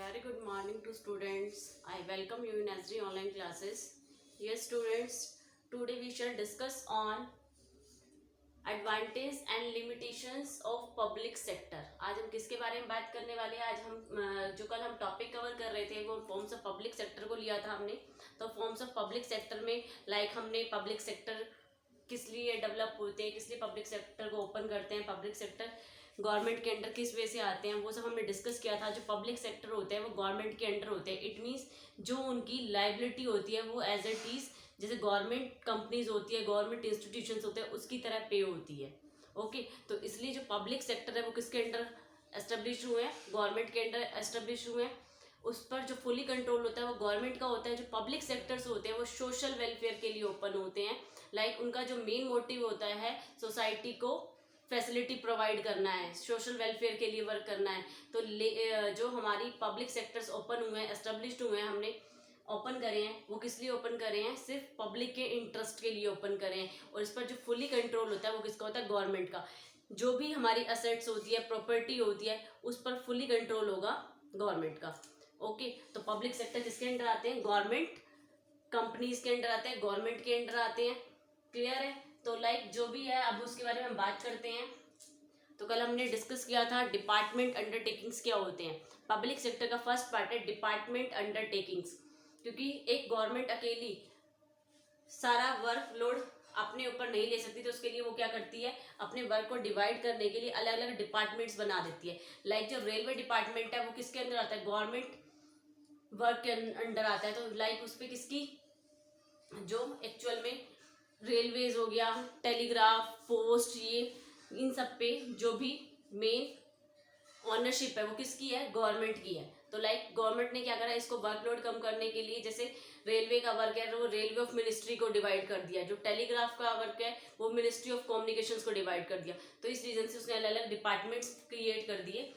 Very good morning to students. I welcome you in SG online classes. Yes students, today we shall discuss on advantage and limitations of public sector. आज हम किसके बारे में बात करने वाले हैं? आज हम जो कल हम टॉपिक कवर कर रहे थे वो फॉर्म्स ऑफ पब्लिक सेक्टर को लिया था हमने. तो फॉर्म्स ऑफ पब्लिक सेक्टर में हमने पब्लिक सेक्टर किस लिए डेवलप होते हैं, किस लिए पब्लिक सेक्टर को ओपन करते हैं, पब्लिक सेक्टर गवर्नमेंट के अंडर किस वे से आते हैं, वो सब हमने डिस्कस किया था. जो पब्लिक सेक्टर होते हैं वो गवर्नमेंट के अंडर होते हैं. इट मीन्स जो उनकी लाइबिलिटी होती है वो एज इट इज जैसे गवर्नमेंट कंपनीज होती है, गवर्नमेंट इंस्टीट्यूशंस होते हैं उसकी तरह पे होती है. ओके, तो इसलिए जो पब्लिक सेक्टर है वो किसके अंडर एस्टेब्लिश हुए हैं? गवर्नमेंट के अंडर एस्टेब्लिश हुए हैं. उस पर जो फुली कंट्रोल होता है वो गवर्नमेंट का होता है. जो पब्लिक सेक्टर्स होते हैं वो सोशल वेलफेयर के लिए ओपन होते हैं. उनका जो मेन मोटिव होता है सोसाइटी को फैसिलिटी प्रोवाइड करना है, सोशल वेलफेयर के लिए वर्क करना है. तो जो हमारी पब्लिक सेक्टर्स ओपन हुए हैं, एस्टेब्लिश्ड हुए हैं, हमने ओपन करे हैं, वो किस लिए ओपन करे हैं? सिर्फ पब्लिक के इंटरेस्ट के लिए ओपन करे हैं. और इस पर जो फुली कंट्रोल होता है वो किसका होता है? गवर्नमेंट का. जो भी हमारी असेट्स होती है, प्रॉपर्टी होती है, उस पर फुली कंट्रोल होगा गवर्नमेंट का. ओके, तो पब्लिक सेक्टर किसके अंडर आते हैं? गवर्नमेंट कंपनीज के अंडर आते हैं, गवर्नमेंट के अंडर आते हैं. क्लियर है? तो जो भी है अब उसके बारे में हम बात करते हैं. तो कल हमने डिस्कस किया था डिपार्टमेंट अंडरटेकिंग्स क्या होते हैं. पब्लिक सेक्टर का फर्स्ट पार्ट है डिपार्टमेंट अंडरटेकिंग्स. क्योंकि एक गवर्नमेंट अकेली सारा वर्क लोड अपने ऊपर नहीं ले सकती, तो उसके लिए वो क्या करती है? अपने वर्क को डिवाइड करने के लिए अलग अलग डिपार्टमेंट्स बना देती है. जो रेलवे डिपार्टमेंट है वो किसके अंदर आता है? गवर्नमेंट वर्क के अंडर आता है. तो उस पर किसकी जो एक्चुअल में रेलवेज हो गया, टेलीग्राफ, पोस्ट, ये इन सब पे जो भी मेन ऑनरशिप है वो किसकी है? गवर्नमेंट की है. तो गवर्नमेंट ने क्या करा? इसको वर्कलोड कम करने के लिए जैसे रेलवे का वर्क है वो रेलवे ऑफ मिनिस्ट्री को डिवाइड कर दिया. जो टेलीग्राफ का वर्क है वो मिनिस्ट्री ऑफ कम्युनिकेशंस को डिवाइड कर दिया. तो इस रीजन से उसने अलग अलग डिपार्टमेंट्स क्रिएट कर दिए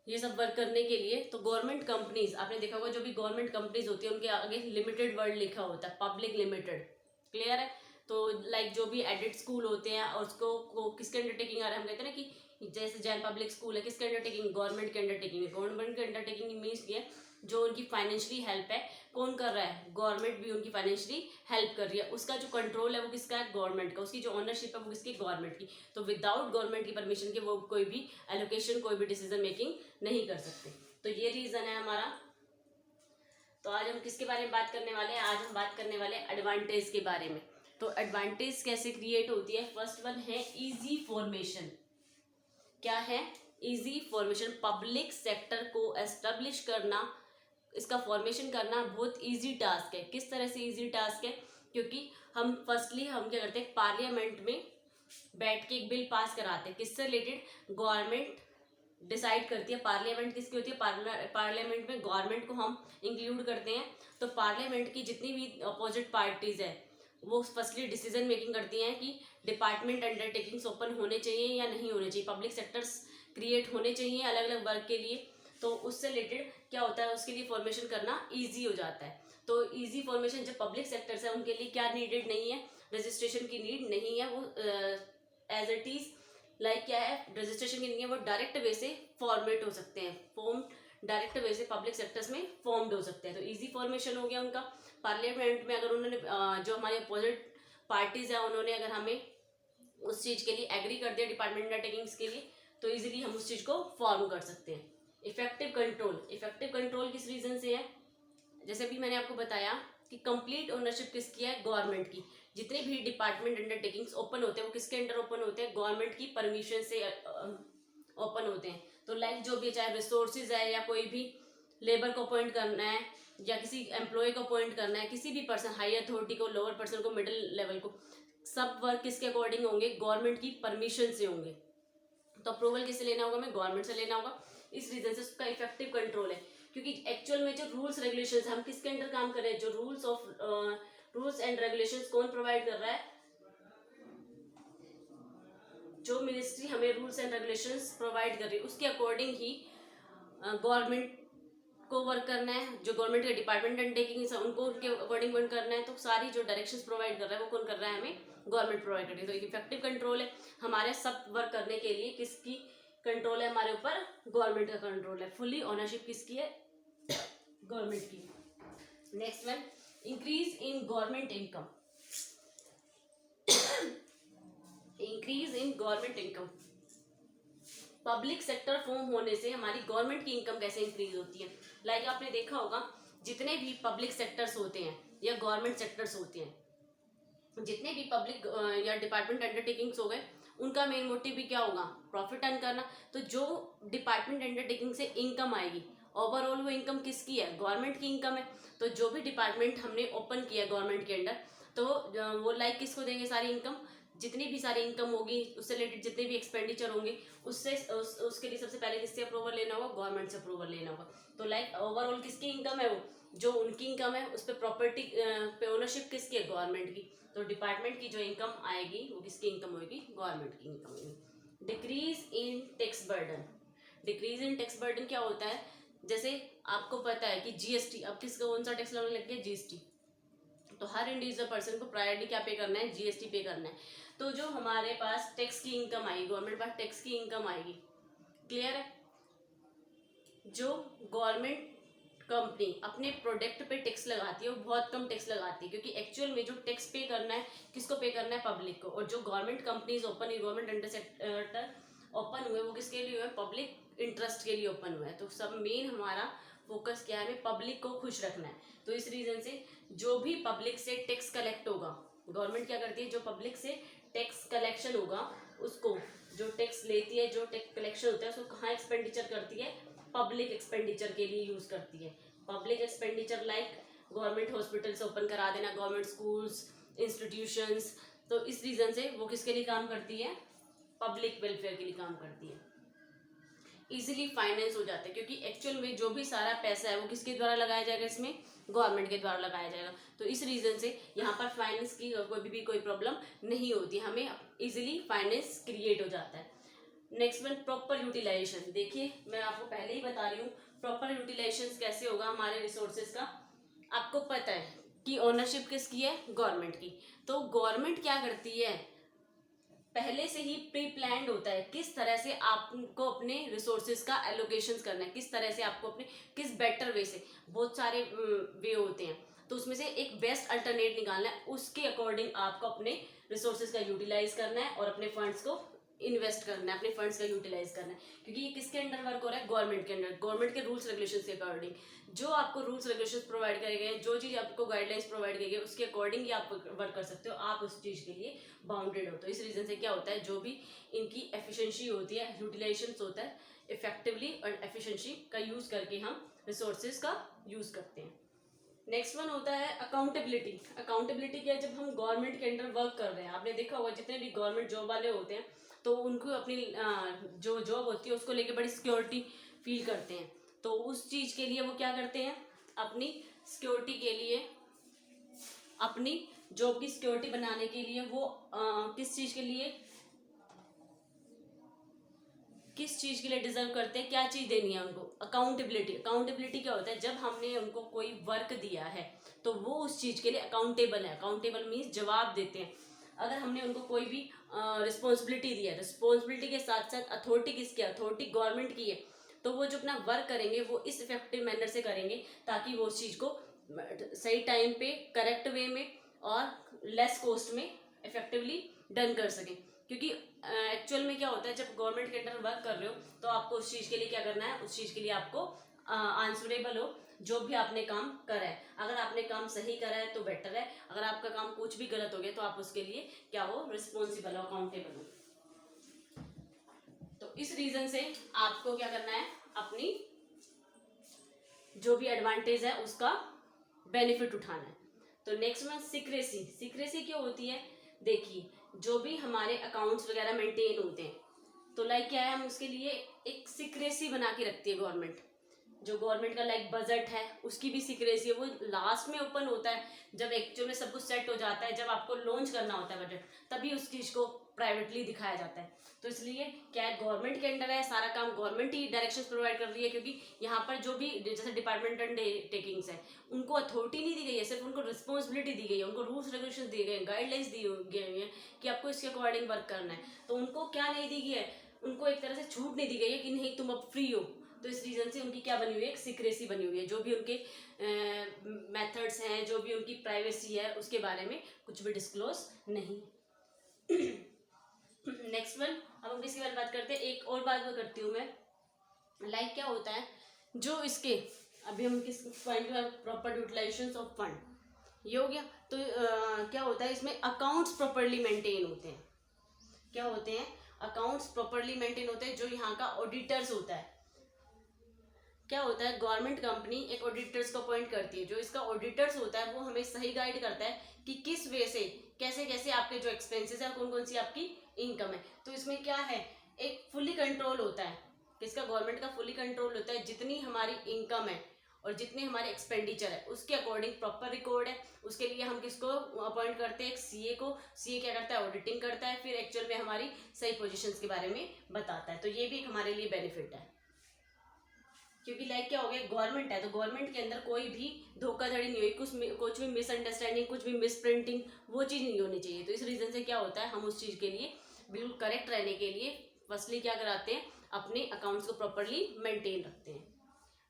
ये सब वर्क करने के लिए. तो गवर्नमेंट कंपनीज आपने देखा होगा, जो भी गवर्नमेंट कंपनीज होती है उनके आगे लिमिटेड वर्ड लिखा होता है, पब्लिक लिमिटेड. क्लियर है? तो जो भी एडेड स्कूल होते हैं और उसको किसके अंडरटेकिंग आ रहा है? हम कहते हैं ना कि जैसे जैन पब्लिक स्कूल है, किसके अंडरटेकिंग? गवर्नमेंट के अंडरटेकिंग है. गवर्नमेंट के अंडरटेकिंग मीन्स ये जो उनकी फाइनेंशियली हेल्प है कौन कर रहा है? गवर्नमेंट भी उनकी फाइनेंशियली हेल्प कर रही है. उसका जो कंट्रोल है वो किसका है? गवर्नमेंट का. उसकी जो ओनरशिप है वो किसकी? गवर्नमेंट की. तो विदाउट गवर्नमेंट की परमिशन के वो कोई भी एलोकेशन, कोई भी डिसीजन मेकिंग नहीं कर सकते. तो ये रीजन है हमारा. तो आज हम किसके बारे में बात करने वाले हैं? आज हम बात करने वाले हैं एडवांटेज के बारे में. तो एडवांटेज कैसे क्रिएट होती है? फर्स्ट वन है इजी फॉर्मेशन. क्या है? Easy formation. पब्लिक सेक्टर को एस्टेब्लिश करना, इसका फॉर्मेशन करना बहुत इजी टास्क है. किस तरह से इजी टास्क है? क्योंकि हम क्या करते हैं? पार्लियामेंट में बैठ के एक बिल पास कराते हैं. किससे रिलेटेड? गवर्नमेंट डिसाइड करती है. पार्लियामेंट किसकी होती है? पार्लियामेंट में गवर्नमेंट को हम इंक्लूड करते हैं. तो पार्लियामेंट की जितनी भी अपोजिट पार्टीज है वो फर्स्टली डिसीजन मेकिंग करती हैं कि डिपार्टमेंट अंडरटेकिंग्स ओपन होने चाहिए या नहीं होने चाहिए, पब्लिक सेक्टर्स क्रिएट होने चाहिए अलग अलग वर्क के लिए. तो उससे रिलेटेड क्या होता है? उसके लिए फॉर्मेशन करना ईजी हो जाता है. तो ईजी फॉर्मेशन जो पब्लिक सेक्टर्स है उनके लिए क्या नीडेड नहीं है? रजिस्ट्रेशन की नीड नहीं है. वो एज इट इज क्या है? रजिस्ट्रेशन की नहीं है. वो डायरेक्ट वे से फॉर्मेट हो सकते हैं, फॉर्म डायरेक्ट वे से पब्लिक सेक्टर्स में फॉर्म्ड हो सकते हैं. तो इजी फॉर्मेशन हो गया उनका. पार्लियामेंट में अगर उन्होंने जो हमारे अपोजिट पार्टीज है उन्होंने अगर हमें उस चीज के लिए एग्री कर दिया डिपार्टमेंट अंडरटेकिंग्स के लिए, तो इजीली हम उस चीज को फॉर्म कर सकते हैं. Effective control. इफेक्टिव कंट्रोल किस रीजन से है? जैसे भी मैंने आपको बताया कि कंप्लीट ओनरशिप किसकी है? गवर्नमेंट की. जितने भी डिपार्टमेंट अंडरटेकिंग्स ओपन होते हैं वो किसके अंडर ओपन होते हैं? गवर्नमेंट की परमिशन से ओपन होते हैं. तो जो भी चाहे रिसोर्सेज है या कोई भी लेबर को अपॉइंट करना है या किसी एम्प्लॉय को अपॉइंट करना है, किसी भी पर्सन, हाई अथॉरिटी को, लोअर पर्सन को, मिडिल लेवल को, सब वर्क किसके अकॉर्डिंग होंगे? गवर्नमेंट की परमिशन से होंगे. तो अप्रूवल किससे लेना होगा? हमें गवर्नमेंट से लेना होगा. इस रीजन से उसका इफेक्टिव कंट्रोल है. क्योंकि एक्चुअल में जो रूल्स रेगुलेशंस हम किसके अंडर काम कर रहे हैं? जो रूल्स एंड रेगुलेशंस कौन प्रोवाइड कर रहा है? जो मिनिस्ट्री हमें रूल्स एंड रेगुलेशंस प्रोवाइड कर रही है उसके अकॉर्डिंग ही गवर्नमेंट को वर्क करना है. जो गवर्नमेंट के डिपार्टमेंट अंडरटेकिंग है उनको उनके अकॉर्डिंग वर्क करना है. तो सारी जो डायरेक्शंस प्रोवाइड कर रहा है वो कौन कर रहा है? हमें गवर्नमेंट प्रोवाइड कर रही है. तो एक इफेक्टिव कंट्रोल है. हमारे सब वर्क करने के लिए किसकी कंट्रोल है हमारे ऊपर, गवर्नमेंट का कंट्रोल है, फुली ओनरशिप किसकी है, गवर्नमेंट की। Next one, increase in government income, increase in government income, public sector form होने से हमारी गवर्नमेंट की इनकम कैसे इंक्रीज होती है। लाइक आपने देखा होगा जितने भी पब्लिक सेक्टर्स होते हैं या गवर्नमेंट सेक्टर्स होते हैं, जितने भी पब्लिक या डिपार्टमेंट अंडरटेकिंग्स हो गए, उनका मेन मोटिव भी क्या होगा, प्रॉफिट अर्न करना। तो जो डिपार्टमेंट अंडरटेकिंग से इनकम आएगी, ओवरऑल वो इनकम किसकी है, गवर्नमेंट की इनकम है। तो जो भी डिपार्टमेंट हमने ओपन किया गवर्नमेंट के अंडर, तो वो लाइक किसको देंगे सारी इनकम, जितनी भी सारी इनकम होगी उससे रिलेटेड जितने भी एक्सपेंडिचर होंगे उससे उसके लिए सबसे पहले किससे अप्रूवल लेना होगा, गवर्नमेंट से अप्रूवल लेना होगा। तो लाइक ओवरऑल किसकी इनकम है, वो जो उनकी इनकम है उस पर प्रॉपर्टी पे ओनरशिप किसकी है, गवर्नमेंट की। तो डिपार्टमेंट की जो इनकम आएगी वो किसकी इनकम होगी, गवर्नमेंट की इनकम होगी। Decrease in tax burden, decrease in tax burden क्या होता है, जैसे आपको पता है कि जीएसटी, अब किसका कौन सा टैक्स लगने लग गया, जीएसटी। तो हर इंडिविजुअल पर्सन को प्रायोरिटी क्या पे करना है, जीएसटी पे करना है। तो जो हमारे पास टैक्स की इनकम आएगी, गवर्नमेंट पास टैक्स की इनकम आएगी, क्लियर है। जो गवर्नमेंट कंपनी अपने प्रोडक्ट पे टैक्स लगाती है वो बहुत कम टैक्स लगाती है, क्योंकि एक्चुअल में जो टैक्स पे करना है किसको पे करना है, पब्लिक को। और जो गवर्नमेंट कंपनीज ओपन हुई, गवर्नमेंट अंडर सेक्टर ओपन हुए, वो किसके लिए हुए, पब्लिक इंटरेस्ट के लिए ओपन हुआ है। तो सब मेन हमारा फोकस क्या है, हमें पब्लिक को खुश रखना है। तो इस रीजन से जो भी पब्लिक से टैक्स कलेक्ट होगा, गवर्नमेंट क्या करती है, जो पब्लिक से टैक्स कलेक्शन होगा उसको, जो टैक्स लेती है, जो टैक्स कलेक्शन होता है उसको कहाँ एक्सपेंडिचर करती है, पब्लिक एक्सपेंडिचर के लिए यूज करती है। Public expenditure like government hospitals open करा देना, गवर्नमेंट स्कूल्स, इंस्टीट्यूशंस। तो इस रीजन से वो किसके लिए काम करती है, पब्लिक वेलफेयर के लिए काम करती है। इजीली फाइनेंस हो जाता है, क्योंकि एक्चुअल में जो भी सारा पैसा है वो किसके द्वारा लगाया जाएगा, इसमें गवर्नमेंट के द्वारा लगाया जाएगा। तो इस रीजन से यहाँ पर फाइनेंस की कोई प्रॉब्लम नहीं होती, हमें इजीली फाइनेंस क्रिएट हो जाता है। Next one, proper utilisation. देखिए मैं आपको पहले ही बता रही हूँ प्रॉपर यूटिलाइजेशन कैसे होगा हमारे रिसोर्सेज का। आपको पता है कि ओनरशिप किसकी है, गवर्नमेंट की। तो गवर्नमेंट क्या करती है, पहले से ही प्री प्लान्ड होता है किस तरह से आपको अपने रिसोर्सेज का एलोकेशन करना है, किस तरह से आपको अपने किस बेटर वे से, बहुत सारे वे होते हैं, तो उसमें से एक बेस्ट अल्टरनेट निकालना है, उसके अकॉर्डिंग आपको अपने रिसोर्सेज का यूटिलाइज करना है और अपने फंड्स को इन्वेस्ट करना है, अपने फंड्स का यूटिलाइज करना है। क्योंकि ये किसके अंडर वर्क हो रहा है, गवर्नमेंट के अंडर, गवर्नमेंट के रूल्स रेगुलेशन के अकॉर्डिंग। जो आपको रूल्स रेगुलेशन प्रोवाइड करे गए, जो चीज़ आपको गाइडलाइंस प्रोवाइड की गई उसके अकॉर्डिंग ही आप वर्क कर सकते हो, आप उस चीज़ के लिए बाउंडेड हो। तो इस रीजन से क्या होता है, जो भी इनकी एफिशिएंसी होती है, यूटिलाइजेशन होता है, इफेक्टिवली और एफिशिएंसी का यूज करके हम रिसोर्सेज का यूज करते हैं। नेक्स्ट वन होता है अकाउंटेबिलिटी। अकाउंटेबिलिटी क्या है, जब हम गवर्नमेंट के अंडर वर्क कर रहे हैं, आपने देखा होगा जितने भी गवर्नमेंट जॉब वाले होते हैं तो उनको अपनी जो जॉब होती है उसको लेके बड़ी सिक्योरिटी फील करते हैं। तो उस चीज के लिए वो क्या करते हैं, अपनी सिक्योरिटी के लिए, अपनी जॉब की सिक्योरिटी बनाने के लिए वो किस चीज के लिए डिजर्व करते हैं, क्या चीज देनी है उनको, अकाउंटेबिलिटी। अकाउंटेबिलिटी क्या होता है, जब हमने उनको कोई वर्क दिया है तो वो उस चीज के लिए अकाउंटेबल है। अकाउंटेबल मीन्स जवाब देते हैं। अगर हमने उनको कोई भी रिस्पॉन्सिबिलिटी दी है, रिस्पॉन्सिबिलिटी के साथ साथ अथॉरिटी किसकी है, अथॉरिटी गवर्नमेंट की है, तो वो जो अपना वर्क करेंगे वो इस इफेक्टिव मैनर से करेंगे ताकि वो उस चीज को सही टाइम पे, करेक्ट वे में और लेस कॉस्ट में इफेक्टिवली डन कर सकें। क्योंकि एक्चुअल में क्या होता है, जब गवर्नमेंट के अंडर वर्क कर रहे हो तो आपको उस चीज़ के लिए क्या करना है, उस चीज़ के लिए आपको आंसरेबल हो जो भी आपने काम करा है। अगर आपने काम सही करा है तो बेटर है, अगर आपका काम कुछ भी गलत हो गया तो आप उसके लिए क्या हो, रिस्पॉन्सिबल हो, अकाउंटेबल हो। तो इस रीजन से आपको क्या करना है, अपनी जो भी एडवांटेज है उसका बेनिफिट उठाना है। तो नेक्स्ट में सीक्रेसी। सीक्रेसी क्यों होती है, देखिए जो भी हमारे अकाउंट्स वगैरह मेंटेन होते हैं तो लाइक क्या है, हम उसके लिए एक सीक्रेसी बना के रखती है गवर्नमेंट। जो गवर्नमेंट का लाइक बजट है उसकी भी सीक्रेसी है, वो लास्ट में ओपन होता है जब एक्चुअल में सब कुछ सेट हो जाता है, जब आपको लॉन्च करना होता है बजट, तभी उस चीज़ को प्राइवेटली दिखाया जाता है। तो इसलिए क्या है, गवर्नमेंट के अंडर है, सारा काम गवर्नमेंट ही डायरेक्शन प्रोवाइड कर रही है। क्योंकि यहाँ पर जो भी जैसे डिपार्टमेंट अंडरटेकिंग्स है उनको अथॉरिटी नहीं दी गई है, सिर्फ उनको रिस्पॉन्सिबिलिटी दी गई है, उनको रूल्स रेगुलेशन दिए गए हैं, गाइडलाइंस दी गई हैं कि आपको इसके अकॉर्डिंग वर्क करना है। तो उनको क्या नहीं दी गई है, उनको एक तरह से छूट नहीं दी गई है कि नहीं तुम अब फ्री हो। तो इस रीज़न से उनकी क्या बनी हुई है, एक सीक्रेसी बनी हुई है। जो भी उनके मेथड्स हैं, जो भी उनकी प्राइवेसी है, उसके बारे में कुछ भी डिस्क्लोज नहीं। नेक्स्ट वन, अब हम किसके बारे में बात करते हैं। एक और बात करती हूँ मैं, लाइक क्या होता है जो इसके, अभी हम किस पॉइंट में, प्रॉपर यूटिलाइजेशन ऑफ फंड, ये हो गया। तो क्या होता है इसमें, अकाउंट्स प्रॉपरली मेंटेन होते हैं। क्या होते हैं, अकाउंट्स प्रॉपरली मेंटेन होते हैं। जो यहाँ का ऑडिटर्स होता है, क्या होता है, गवर्नमेंट कंपनी एक ऑडिटर्स को अपॉइंट करती है। जो इसका ऑडिटर्स होता है वो हमें सही गाइड करता है कि किस वे से, कैसे कैसे आपके जो एक्सपेंसेस है, कौन कौन सी आपकी इनकम है। तो इसमें क्या है, एक फुली कंट्रोल होता है, किसका, गवर्नमेंट का फुली कंट्रोल होता है। जितनी हमारी इनकम है और जितने हमारे एक्सपेंडिचर है उसके अकॉर्डिंग प्रॉपर रिकॉर्ड है। उसके लिए हम किसको अपॉइंट करते हैं, एक सीए को। सीए क्या करता है, ऑडिटिंग करता है, फिर एक्चुअल में हमारी सही पोजीशंस के बारे में बताता है। तो ये भी हमारे लिए बेनिफिट है, क्योंकि लाइक क्या हो गया, गवर्नमेंट है तो गवर्नमेंट के अंदर कोई भी धोखाधड़ी नहीं हुई, कुछ भी मिसअंडरस्टैंडिंग, कुछ भी मिस प्रिंटिंग, वो चीज़ नहीं होनी चाहिए। तो इस रीज़न से क्या होता है, हम उस चीज़ के लिए बिल्कुल करेक्ट रहने के लिए फर्स्टली क्या कराते हैं, अपने अकाउंट्स को प्रॉपरली मेंटेन रखते हैं।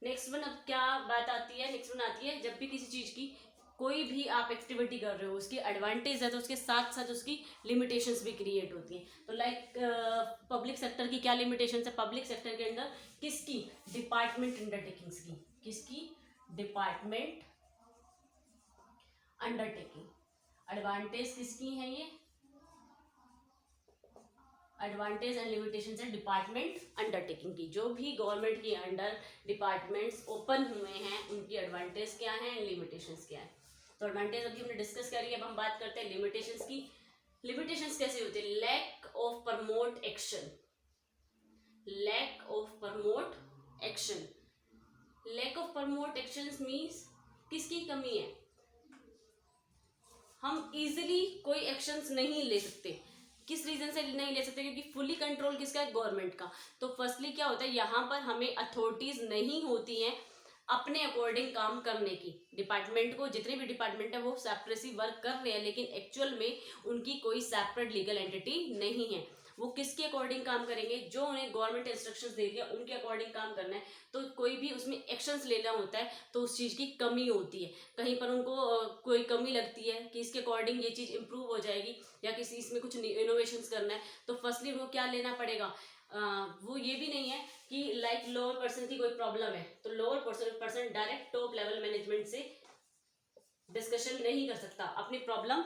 नेक्स्ट वन, अब क्या बात आती है, नेक्स्ट वन आती है, जब भी किसी चीज़ की कोई भी आप एक्टिविटी कर रहे हो, उसकी एडवांटेज है तो उसके साथ साथ उसकी लिमिटेशंस भी क्रिएट होती हैं। तो लाइक पब्लिक सेक्टर की क्या लिमिटेशंस है, पब्लिक सेक्टर के अंदर किसकी, डिपार्टमेंट अंडरटेकिंग्स की, किसकी, डिपार्टमेंट अंडरटेकिंग। एडवांटेज किसकी है ये, एडवांटेज एंड लिमिटेशंस है डिपार्टमेंट अंडरटेकिंग की। जो भी गवर्नमेंट के अंडर डिपार्टमेंट्स ओपन हुए हैं उनकी एडवांटेज क्या है, लिमिटेशंस क्या है। तो एडवांटेज अभी हमने डिस्कस करी, अब हम बात करते हैं लिमिटेशंस की। लिमिटेशंस कैसे होते हैं, lack of promote action, lack of promote action. Lack of promote actions means किसकी कमी है, हम इजीली कोई एक्शंस नहीं ले सकते। किस रीजन से नहीं ले सकते, क्योंकि फुली कंट्रोल किसका है, गवर्नमेंट का। तो फर्स्टली क्या होता है, यहाँ पर हमें अथॉरिटीज नहीं होती हैं अपने अकॉर्डिंग काम करने की। डिपार्टमेंट को, जितने भी डिपार्टमेंट है वो सेपरेटली वर्क कर रहे हैं, लेकिन एक्चुअल में उनकी कोई सेपरेट लीगल एंटिटी नहीं है। वो किसके अकॉर्डिंग काम करेंगे, जो उन्हें गवर्नमेंट इंस्ट्रक्शंस दे रही है उनके अकॉर्डिंग काम करना है। तो कोई भी उसमें एक्शंस लेना होता है तो उस चीज़ की कमी होती है, कहीं पर उनको कोई कमी लगती है कि इसके अकॉर्डिंग ये चीज़ इंप्रूव हो जाएगी या किसी इसमें कुछ इनोवेशंस करना है, तो फर्स्टली उनको क्या लेना पड़ेगा, वो ये भी नहीं है कि लाइक लोअर पर्सन की कोई प्रॉब्लम है तो lower person direct top level management से डिस्कशन नहीं कर सकता अपनी problem,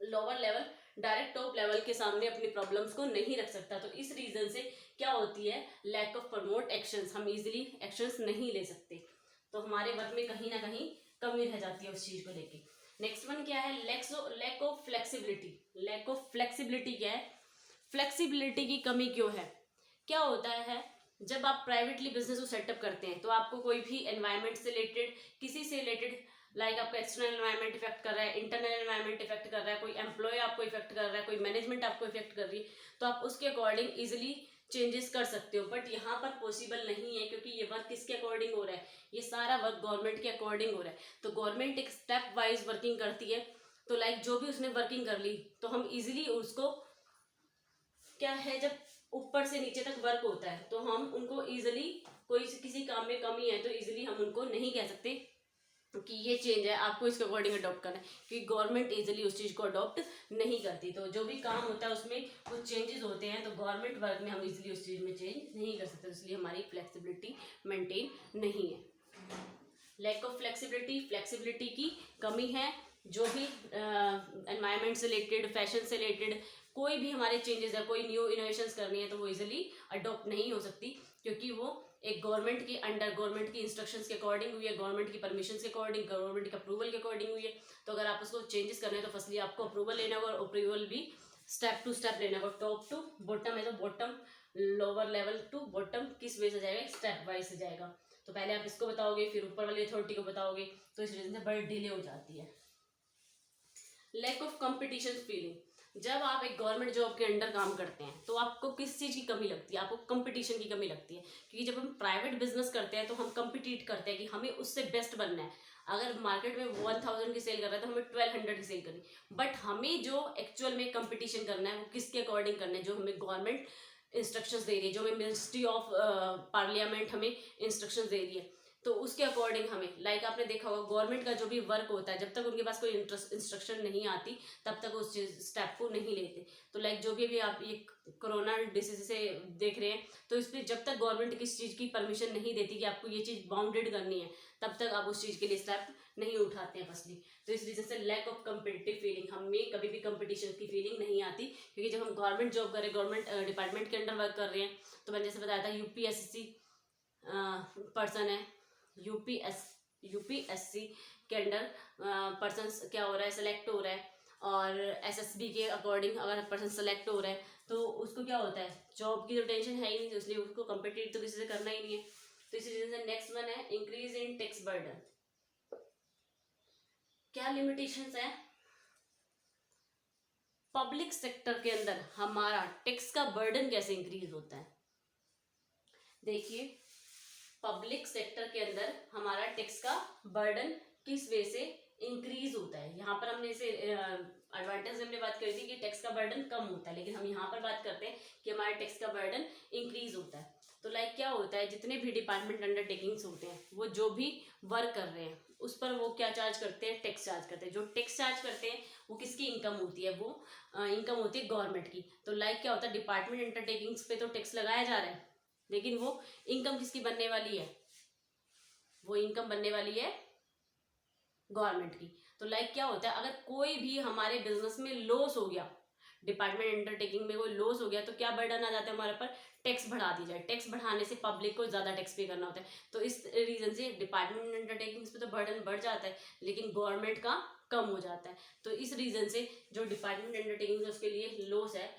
lower level direct top level के सामने अपनी प्रॉब्लम्स को नहीं रख सकता। तो इस रीजन से क्या होती है, लैक ऑफ प्रमोट एक्शंस, हम इजीली एक्शंस नहीं ले सकते, तो हमारे वर्क में कहीं ना कहीं कमी रह जाती है उस चीज को लेके। नेक्स्ट वन क्या है, lack of flexibility. Lack of flexibility क्या है, फ्लेक्सिबिलिटी की कमी क्यों है, क्या होता है, जब आप प्राइवेटली बिजनेस को सेटअप करते हैं तो आपको कोई भी एनवायरनमेंट से रिलेटेड, किसी से रिलेटेड, लाइक आपका एक्सटर्नल एनवायरनमेंट इफेक्ट कर रहा है, इंटरनल एनवायरनमेंट इफेक्ट कर रहा है, कोई एम्प्लॉय आपको इफेक्ट कर रहा है, कोई मैनेजमेंट आपको इफेक्ट कर रही है, तो आप उसके अकॉर्डिंग इजिली चेंजेस कर सकते हो। बट यहाँ पर पॉसिबल नहीं है, क्योंकि ये वर्क किसके अकॉर्डिंग हो रहा है, ये सारा वर्क गवर्नमेंट के अकॉर्डिंग हो रहा है। तो गवर्नमेंट एक स्टेप वाइज वर्किंग करती है, तो लाइक जो भी उसने वर्किंग कर ली तो हम इजिली उसको, क्या है, जब ऊपर से नीचे तक वर्क होता है तो हम उनको इजिली, कोई किसी काम में कमी है तो इजिली हम उनको नहीं कह सकते कि ये चेंज है आपको इसके अकॉर्डिंग अडॉप्ट करना है, क्योंकि गवर्नमेंट इजीली उस चीज़ को अडॉप्ट नहीं करती। तो जो भी काम होता है उसमें कुछ चेंजेस होते हैं, तो गवर्नमेंट वर्क में हम इजीली उस चीज़ में चेंज नहीं कर सकते, इसलिए हमारी फ्लेक्सिबिलिटी मेंटेन नहीं है। लैक ऑफ फ्लेक्सिबिलिटी, फ्लेक्सिबिलिटी की कमी है। जो भी एनवायरनमेंट से रिलेटेड, फैशन से रिलेटेड कोई भी हमारे चेंजेस है, कोई न्यू इनोवेशंस करनी है तो वो इजीली अडॉप्ट नहीं हो सकती, क्योंकि वो एक गवर्नमेंट के अंडर, गवर्नमेंट की इंस्ट्रक्शंस के अकॉर्डिंग हुई है, गवर्नमेंट की परमिशन के अकॉर्डिंग, गवर्नमेंट के अप्रूवल के अकॉर्डिंग हुई है। तो अगर आप उसको चेंजेस करने हैं तो फर्स्टली आपको अप्रूवल लेना होगा, और अप्रूवल भी स्टेप टू स्टेप लेना होगा, टॉप टू बॉटम है तो bottom, lower level to bottom, किस वे से जाएगा, स्टेप वाइज से जाएगा। तो पहले आप इसको बताओगे फिर ऊपर वाली अथॉरिटी को बताओगे, तो इस रीजन से बड़ी डिले हो जाती है। लैक ऑफ कंपटीशन फीलिंग, जब आप एक गवर्नमेंट जॉब के अंडर काम करते हैं तो आपको किस चीज़ की कमी लगती है, आपको कंपटीशन की कमी लगती है, क्योंकि जब हम प्राइवेट बिजनेस करते हैं तो हम कंपीट करते हैं कि हमें उससे बेस्ट बनना है। अगर मार्केट में 1000 की सेल कर रहा है तो हमें 1200 की सेल करनी, बट हमें जो एक्चुअल में कंपटीशन करना है वो किसके अकॉर्डिंग करना है, जो हमें गवर्नमेंट इंस्ट्रक्शंस दे रही है, जो हमें मिनिस्ट्री ऑफ पार्लियामेंट हमें इंस्ट्रक्शंस दे रही है, तो उसके अकॉर्डिंग हमें लाइक आपने देखा होगा गवर्नमेंट का जो भी वर्क होता है, जब तक उनके पास कोई इंस्ट्रक्शन नहीं आती तब तक उस स्टेप को नहीं लेते। तो लाइक जो भी अभी आप ये कोरोना डिसीज से देख रहे हैं, तो इस पर जब तक गवर्नमेंट किसी चीज़ की परमिशन नहीं देती कि आपको ये चीज़ बाउंडेड करनी है, तब तक आप उस चीज़ के लिए स्टेप नहीं उठाते हैं फर्स्टली। तो इस रीजन से लैक ऑफ कम्पिटिटिव फीलिंग, हमें कभी भी कंपटीशन की फीलिंग नहीं आती, क्योंकि जब हम गवर्नमेंट जॉब कर रहे हैं, गवर्नमेंट डिपार्टमेंट के अंडर वर्क कर रहे हैं, तो मैंने जैसे बताया था यूपीएससी पर्सन है, यूपीएससी के अंडर पर्सन क्या हो रहा है, सेलेक्ट हो रहा है, और एसएसबी के अकॉर्डिंग अगर पर्सन सेलेक्ट हो रहा है तो उसको क्या होता है, जॉब की तो टेंशन है ही नहीं, तो इसलिए उसको कम्पिटिट तो किसी से करना ही नहीं है। तो इसी रीजन से नेक्स्ट वन है इंक्रीज इन टैक्स बर्डन। क्या लिमिटेशंस है, पब्लिक सेक्टर के अंदर हमारा टैक्स का बर्डन कैसे इंक्रीज होता है। देखिए पब्लिक सेक्टर के अंदर हमारा टैक्स का बर्डन किस वे से इंक्रीज होता है। यहाँ पर हमने इसे एडवांटेज हमने बात करी थी कि टैक्स का बर्डन कम होता है, लेकिन हम यहाँ पर बात करते हैं कि हमारा टैक्स का बर्डन इंक्रीज होता है। तो लाइक क्या होता है, जितने भी डिपार्टमेंट अंडरटेकिंग्स होते हैं वो जो भी वर्क कर रहे हैं उस पर वो क्या चार्ज करते हैं, टैक्स चार्ज करते हैं। जो टैक्स चार्ज करते हैं वो किसकी इनकम होती है, वो इनकम होती है गवर्नमेंट की। तो लाइक क्या होता है, डिपार्टमेंट अंडरटेकिंग्स पे तो टैक्स लगाया जा रहा है, लेकिन वो इनकम किसकी बनने वाली है, वो इनकम बनने वाली है गवर्नमेंट की। तो लाइक क्या होता है, अगर कोई भी हमारे बिजनेस में लॉस हो गया, डिपार्टमेंट अंडरटेकिंग में कोई लॉस हो गया, तो क्या बर्डन आ जाता है हमारे पर, टैक्स बढ़ा दी जाए। टैक्स बढ़ाने से पब्लिक को ज्यादा टैक्स पे करना होता है, तो इस रीजन से डिपार्टमेंट अंडरटेकिंग्स पे तो बर्डन बढ़ जाता है, लेकिन गवर्नमेंट का कम हो जाता है। तो इस रीजन से जो डिपार्टमेंट अंडरटेकिंग उसके लिए लॉस है,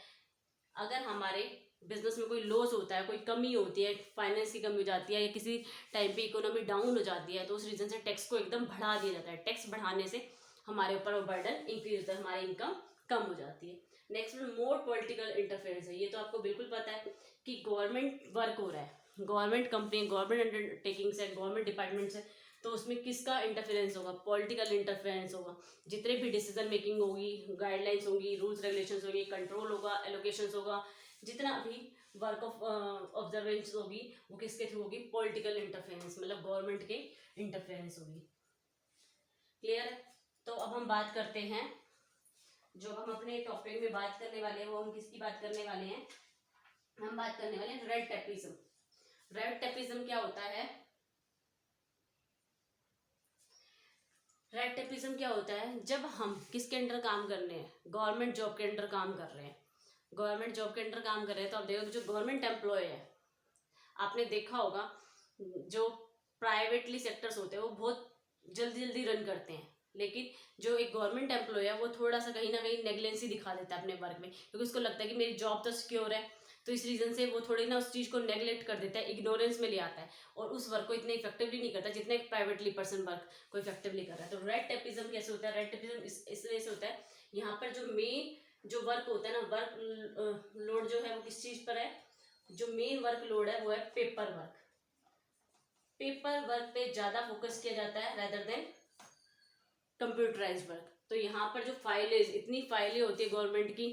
अगर हमारे बिजनेस में कोई लॉस होता है, कोई कमी होती है, फाइनेंस की कमी हो जाती है, या किसी टाइम पे इकोनॉमी डाउन हो जाती है, तो उस रीजन से टैक्स को एकदम बढ़ा दिया जाता है। टैक्स बढ़ाने से हमारे ऊपर वो बर्डन इंक्रीज होता है, हमारी इनकम कम हो जाती है। नेक्स्ट में मोर पॉलिटिकल इंटरफेरेंस है। ये तो आपको बिल्कुल पता है कि गवर्नमेंट वर्क हो रहा है, गवर्नमेंट कंपनी, गवर्नमेंट अंडरटेकिंग्स है, गवर्नमेंट डिपार्टमेंट्स है, तो उसमें किसका इंटरफेरेंस होगा, पॉलिटिकल इंटरफेरेंस होगा। जितने भी डिसीजन मेकिंग होगी, गाइडलाइंस होंगी, रूल्स रेगुलेशंस होगी, कंट्रोल होगा, एलोकेशंस होगा, जितना भी वर्क ऑफ ऑब्जर्वेंस होगी वो किसके थ्रू होगी, पॉलिटिकल इंटरफेरेंस, मतलब गवर्नमेंट के इंटरफेरेंस होगी। क्लियर है। तो अब हम बात करते हैं, जो हम अपने टॉपिक में बात करने वाले हैं वो हम किसकी बात करने वाले हैं, हम बात करने वाले हैं रेड टेपिज्म। रेड टेपिज्म क्या होता है, रेड टेपिज्म क्या होता है, जब हम किसके अंडर काम कर रहे हैं, गवर्नमेंट जॉब के अंडर काम कर रहे हैं, गवर्नमेंट जॉब के अंडर काम कर रहे हैं, तो आप देखो जो गवर्नमेंट एम्प्लॉय है, आपने देखा होगा जो प्राइवेटली सेक्टर्स होते हैं वो बहुत जल्दी जल्दी रन करते हैं, लेकिन जो एक गवर्नमेंट एम्प्लॉय है वो थोड़ा सा कहीं ना कहीं नेग्लेंसी दिखा देता है अपने वर्क में, क्योंकि उसको लगता है कि मेरी जॉब तो सिक्योर है, तो इस रीजन से वो थोड़ी ना उस चीज़ को नेग्लेक्ट कर देता है, इग्नोरेंस में ले आता है, और उस वर्क को इतने इफेक्टिवली नहीं करता जितने एक प्राइवेटली पर्सन वर्क को इफेक्टिवली कर रहा है। तो रेड टेपिज्म कैसे होता है, रेड टेपिज्म इस वजह से होता है, यहाँ पर जो मेन जो वर्क होता है ना, वर्क लोड जो है वो किस चीज पर है, जो मेन वर्क लोड है वो है पेपर वर्क। पेपर वर्क पे ज्यादा फोकस किया जाता है रेदर देन कंप्यूटराइज्ड वर्क। तो यहाँ पर जो फाइलें, इतनी फाइलें होती है गवर्नमेंट की,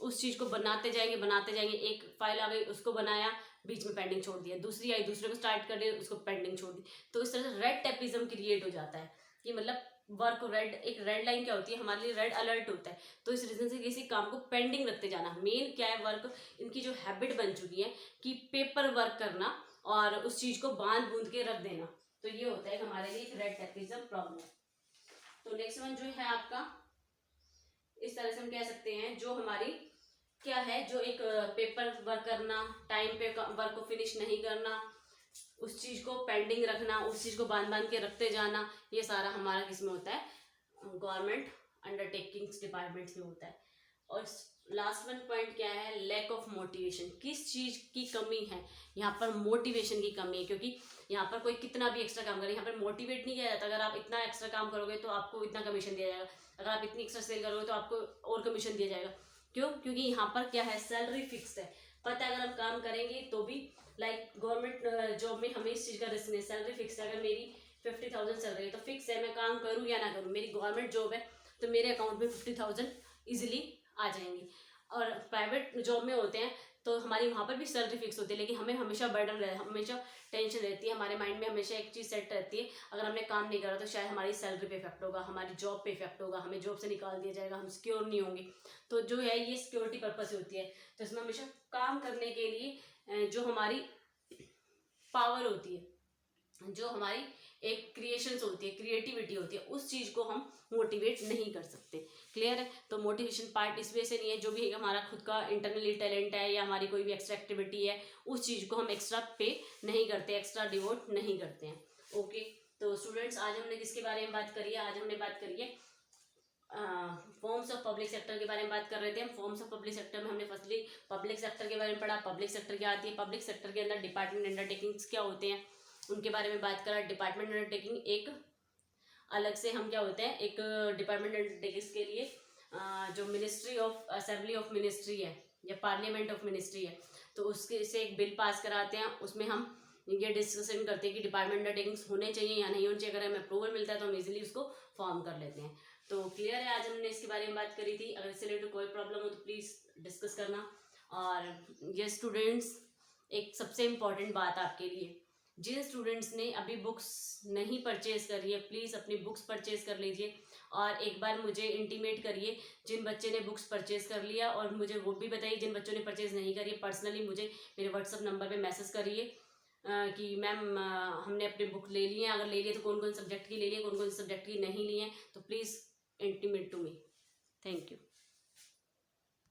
उस चीज को बनाते जाएंगे, एक फाइल आ गई उसको बनाया, बीच में पेंडिंग छोड़ दिया, दूसरी आई दूसरे को स्टार्ट कर दिया, उसको पेंडिंग छोड़ दी। तो इस तरह से रेड टेपिज्म क्रिएट हो जाता है कि मतलब वर्क रेड, एक रेड लाइन क्या होती है हमारे लिए, रेड अलर्ट होता है। तो इस रीजन से किसी काम को पेंडिंग रखते जाना, मेन क्या है वर्क, इनकी जो हैबिट बन चुकी है कि पेपर वर्क करना और उस चीज को बांध बूंद के रख देना। तो ये होता है हमारे लिए एक रेड टेपिज्म प्रॉब्लम। तो नेक्स्ट वन जो है आपका, इस तरह से हम कह सकते हैं जो हमारी क्या है, जो एक पेपर वर्क करना, टाइम पे वर्क को फिनिश नहीं करना, उस चीज को पेंडिंग रखना, उस चीज को बांध बांध के रखते जाना, ये सारा हमारा किसमें होता है, गवर्नमेंट अंडरटेकिंग्स डिपार्टमेंट्स में होता है। और लास्ट वन पॉइंट क्या है, लैक ऑफ मोटिवेशन। किस चीज की कमी है, यहाँ पर मोटिवेशन की कमी है, क्योंकि यहाँ पर कोई कितना भी एक्स्ट्रा काम करे, यहाँ पर मोटिवेट नहीं किया जाता। अगर आप इतना एक्स्ट्रा काम करोगे तो आपको इतना कमीशन दिया जाएगा, अगर आप इतनी एक्स्ट्रा सेल करोगे तो आपको और कमीशन दिया जाएगा। क्यों, क्योंकि यहाँ पर क्या है, सैलरी फिक्स है, पता है अगर हम काम करेंगे तो भी, लाइक गवर्नमेंट जॉब में हमें इस चीज़ का रिस्क नहीं, सैलरी फिक्स है। अगर मेरी 50,000 चल रही है तो फिक्स है, मैं काम करूँ या ना करूँ, मेरी गवर्नमेंट जॉब है तो मेरे अकाउंट में 50,000 ईजिली आ जाएंगी। और प्राइवेट जॉब में होते हैं तो हमारी वहाँ पर भी सैलरी फिक्स होती है, लेकिन हमें हमेशा बर्डन हमेशा टेंशन रहती है, हमारे माइंड में हमेशा एक चीज़ सेट रहती है, अगर हमने काम नहीं करा तो शायद हमारी सैलरी पे इफेक्ट होगा, हमारी जॉब पे इफेक्ट होगा, हमें जॉब से निकाल दिया जाएगा, हम सिक्योर नहीं होंगे। तो जो है ये सिक्योरिटी पर्पस से होती है। तो इसमें हमेशा काम करने के लिए जो हमारी पावर होती है, जो हमारी एक क्रिएशंस होती है, क्रिएटिविटी होती है, उस चीज़ को हम मोटिवेट नहीं कर सकते। क्लियर है? तो मोटिवेशन पार्ट इस वजह से नहीं है, जो भी हमारा खुद का इंटरनली टैलेंट है या हमारी कोई भी एक्स्ट्रा एक्टिविटी है, उस चीज़ को हम एक्स्ट्रा पे नहीं करते, एक्स्ट्रा डिवोट नहीं करते हैं। ओके, तो स्टूडेंट्स आज हमने किसके बारे में बात करी है? आज हमने बात करी है फॉर्म्स ऑफ पब्लिक सेक्टर के बारे में बात कर रहे थे हम। फॉर्म्स ऑफ पब्लिक सेक्टर में हमने फर्स्टली पब्लिक सेक्टर के बारे में पढ़ा, पब्लिक सेक्टर क्या आती है, पब्लिक सेक्टर के अंदर डिपार्टमेंट अंडरटेकिंग्स क्या होते हैं उनके बारे में बात करा। डिपार्टमेंट अंडरटेकिंग एक अलग से हम क्या होते हैं, एक डिपार्टमेंट अंडरटेकिंग्स के लिए जो ministry of assembly of ministry है या पार्लियामेंट ऑफ मिनिस्ट्री है, तो उसके से एक बिल पास कराते हैं। उसमें हम ये डिस्कशन करते हैं कि डिपार्टमेंट अंडरटेकिंग्स होने चाहिए या नहीं होने चाहिए। अगर हमें अप्रूवल मिलता है तो हम इजीली उसको फॉर्म कर लेते हैं। तो क्लियर है? आज हमने इसके बारे में बात करी थी। अगर इससे रिलेटेड कोई प्रॉब्लम हो तो प्लीज़ डिस्कस करना। और ये स्टूडेंट्स, एक सबसे इम्पॉर्टेंट बात आपके लिए, जिन स्टूडेंट्स ने अभी बुक्स नहीं परचेज करी है, प्लीज़ अपनी बुक्स परचेज कर लीजिए। और एक बार मुझे इंटीमेट करिए जिन बच्चे ने बुक्स परचेज कर लिया, और मुझे वो भी बताइए जिन बच्चों ने परचेज नहीं करी है। पर्सनली मुझे मेरे व्हाट्सअप नंबर पे मैसेज करिए कि मैम हमने अपनी बुक ले ली है, अगर ले लिए तो कौन कौन सब्जेक्ट की ले लिए, कौन कौन सब्जेक्ट की नहीं ली है, तो please intimate to me. Thank you.